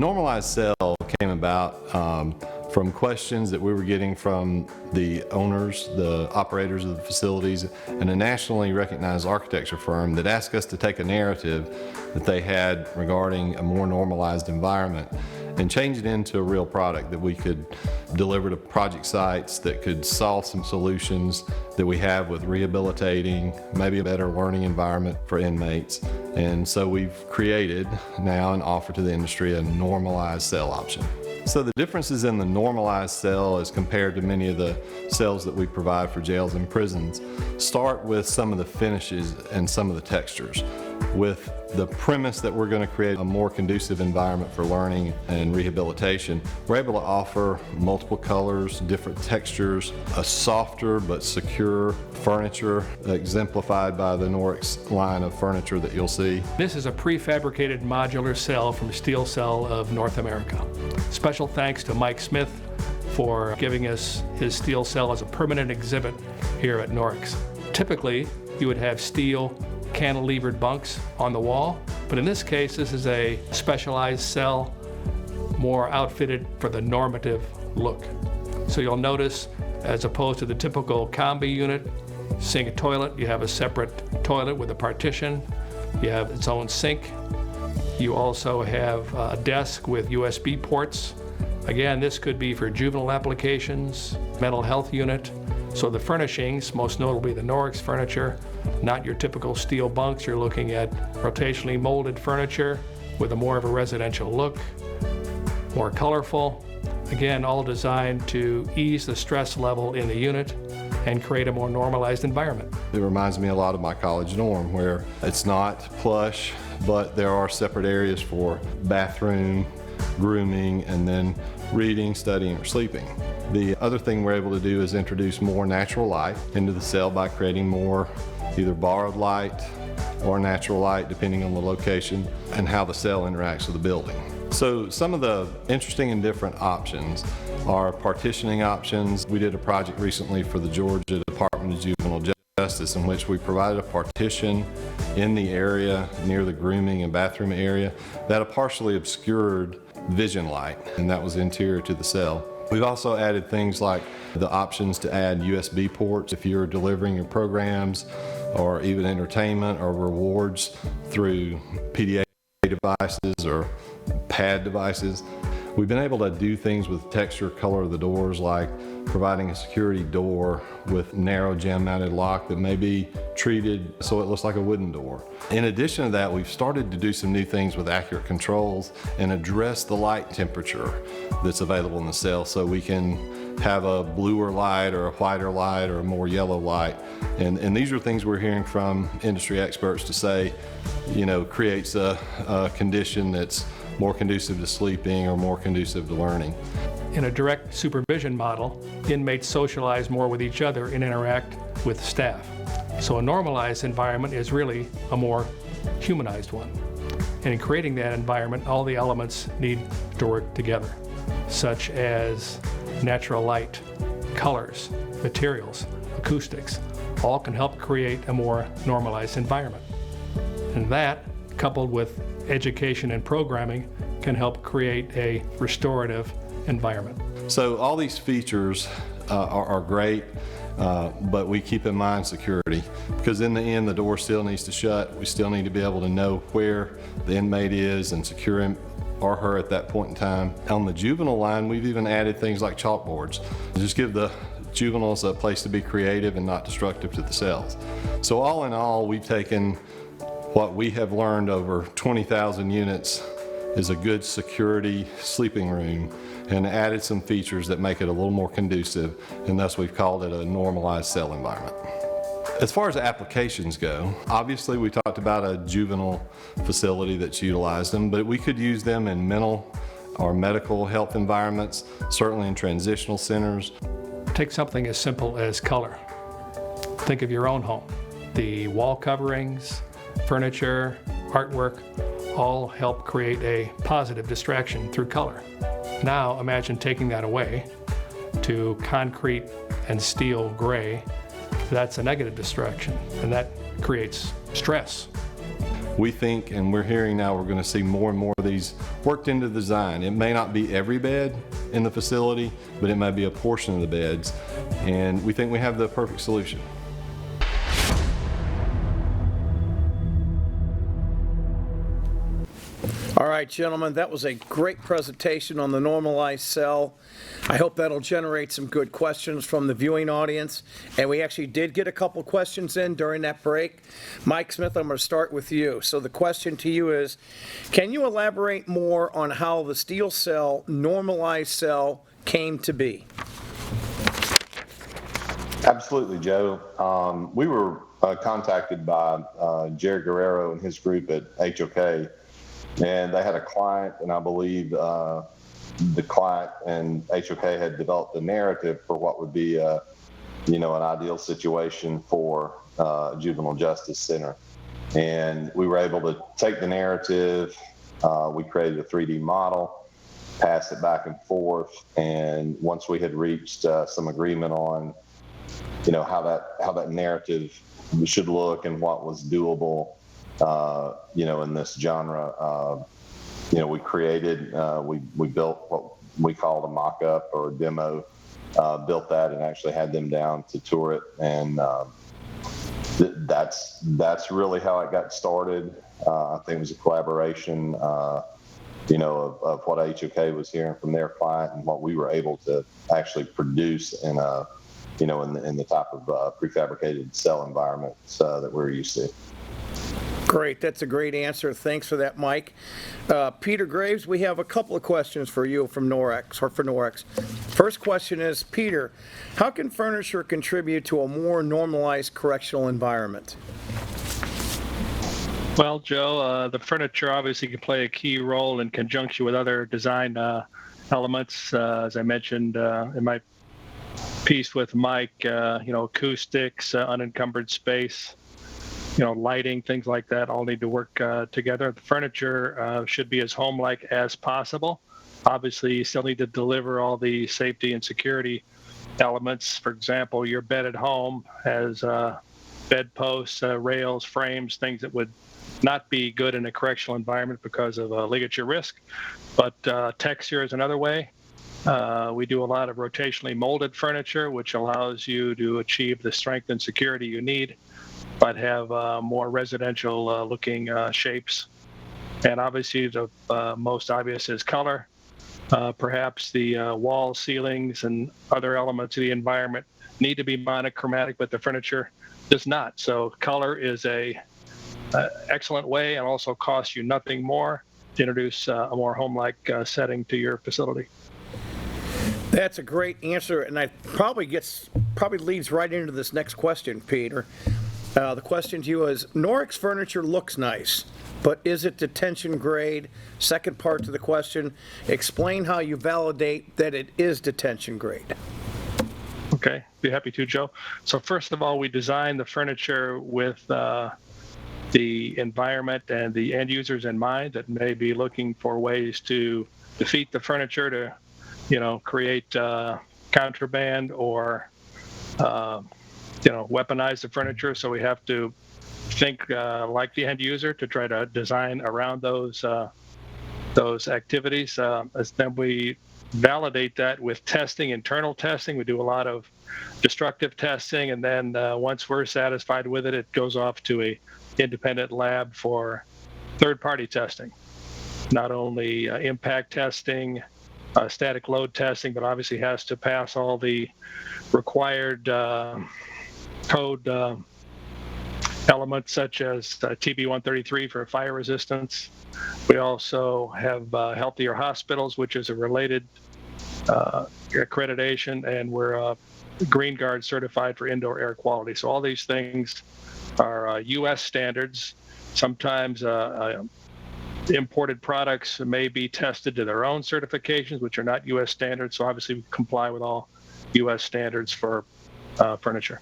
Normalized Cell came about from questions that we were getting from the owners, the operators of the facilities, and a nationally recognized architecture firm that asked us to take a narrative that they had regarding a more normalized environment and change it into a real product that we could deliver to project sites that could solve some solutions that we have with rehabilitating, maybe a better learning environment for inmates. And so we've created now and offer to the industry a normalized cell option. So the differences in the normalized cell as compared to many of the cells that we provide for jails and prisons start with some of the finishes and some of the textures, with the premise that we're going to create a more conducive environment for learning and rehabilitation. We're able to offer multiple colors, different textures, a softer but secure furniture exemplified by the Norix line of furniture that you'll see. This is a prefabricated modular cell from SteelCell of North America. Special thanks to Mike Smith for giving us his SteelCell as a permanent exhibit here at Norix. Typically, you would have steel cantilevered bunks on the wall, but in this case, this is a specialized cell, more outfitted for the normative look. So you'll notice, as opposed to the typical combi unit, sink toilet, you have a separate toilet with a partition, you have its own sink. You also have a desk with USB ports. Again, this could be for juvenile applications, mental health unit. So the furnishings, most notably the Norix furniture, not your typical steel bunks. You're looking at rotationally molded furniture with a more of a residential look, more colorful. Again, all designed to ease the stress level in the unit and create a more normalized environment. It reminds me a lot of my college dorm, where it's not plush, but there are separate areas for bathroom, grooming, and then reading, studying, or sleeping. The other thing we're able to do is introduce more natural light into the cell by creating more either borrowed light or natural light, depending on the location and how the cell interacts with the building. So some of the interesting and different options are partitioning options. We did a project recently for the Georgia Department of Juvenile Justice in which we provided a partition in the area near the grooming and bathroom area that partially obscured vision light, and that was interior to the cell. We've also added things like the options to add USB ports if you're delivering your programs or even entertainment or rewards through PDA devices or pad devices. We've been able to do things with texture, color of the doors, like providing a security door with narrow jam-mounted lock that may be treated so it looks like a wooden door. In addition to that, we've started to do some new things with accurate controls and address the light temperature that's available in the cell, so we can have a bluer light or a whiter light or a more yellow light. And these are things we're hearing from industry experts to say, you know, creates a condition that's more conducive to sleeping or more conducive to learning. In a direct supervision model, inmates socialize more with each other and interact with staff. So a normalized environment is really a more humanized one. And in creating that environment, all the elements need to work together, such as natural light, colors, materials, acoustics, all can help create a more normalized environment. And that, coupled with education and programming, can help create a restorative environment. So all these features are great, but we keep in mind security, because in the end the door still needs to shut. We still need to be able to know where the inmate is and secure him or her at that point in time. On the juvenile line, we've even added things like chalkboards to just give the juveniles a place to be creative and not destructive to the cells. So all in all, we've taken what we have learned over 20,000 units is a good security sleeping room and added some features that make it a little more conducive, and thus we've called it a normalized cell environment. As far as applications go, obviously we talked about a juvenile facility that's utilized them, but we could use them in mental or medical health environments, certainly in transitional centers. Take something as simple as color. Think of your own home. The wall coverings, furniture, artwork, all help create a positive distraction through color. Now imagine taking that away to concrete and steel gray. That's a negative distraction, and that creates stress. we think, and we're hearing now, we're going to see more and more of these worked into the design. It may not be every bed in the facility, but it may be a portion of the beds, and we think we have the perfect solution. All right, gentlemen, that was a great presentation on the Normalized Cell. I hope that'll generate some good questions from the viewing audience. And we actually did get a couple questions in during that break. Mike Smith, I'm going to start with you. So the question to you is, can you elaborate more on how the SteelCell Normalized Cell came to be? Absolutely, Joe. We were contacted by Jerry Guerrero and his group at HOK. And they had a client, and I believe the client and HOK had developed a narrative for what would be, an ideal situation for a juvenile justice center. And we were able to take the narrative, we created a 3D model, pass it back and forth, and once we had reached some agreement on, how that narrative should look and what was doable, in this genre, we created, we built what we called a mock-up or a demo, built that and actually had them down to tour it. And that's really how it got started. I think it was a collaboration, of what HOK was hearing from their client and what we were able to actually produce in a, in the type of prefabricated cell environments that we're used to. Great, that's a great answer. Thanks for that, Mike. Peter Graves, we have a couple of questions for you from Norix, or for Norix. First question is, Peter, how can furniture contribute to a more normalized correctional environment? Well, Joe, the furniture obviously can play a key role in conjunction with other design elements. As I mentioned in my piece with Mike, acoustics, unencumbered space, lighting, things like that all need to work together. The furniture should be as home-like as possible. Obviously, you still need to deliver all the safety and security elements. For example, your bed at home has bed posts, rails, frames, things that would not be good in a correctional environment because of ligature risk. But texture is another way. We do a lot of rotationally molded furniture, which allows you to achieve the strength and security you need, but have more residential looking shapes. And obviously the most obvious is color. Perhaps the walls, ceilings, and other elements of the environment need to be monochromatic, but the furniture does not. So color is a excellent way, and also costs you nothing more to introduce a more home-like setting to your facility. That's a great answer, and it probably leads right into this next question, Peter. The question to you is, Norix furniture looks nice, but is it detention grade? Second part to the question, explain how you validate that it is detention grade. Okay, be happy to, Joe. So first of all, we designed the furniture with the environment and the end users in mind that may be looking for ways to defeat the furniture to, create contraband or weaponize the furniture. So we have to think like the end user to try to design around those activities. Then we validate that with testing, internal testing. We do a lot of destructive testing, and then once we're satisfied with it, it goes off to a independent lab for third-party testing. Not only impact testing, static load testing, but obviously has to pass all the required code elements such as TB 133 for fire resistance. We also have Healthier Hospitals, which is a related accreditation, and we're Green Guard certified for indoor air quality. So all these things are U.S. standards. Sometimes imported products may be tested to their own certifications, which are not U.S. standards. So obviously we comply with all U.S. standards for furniture.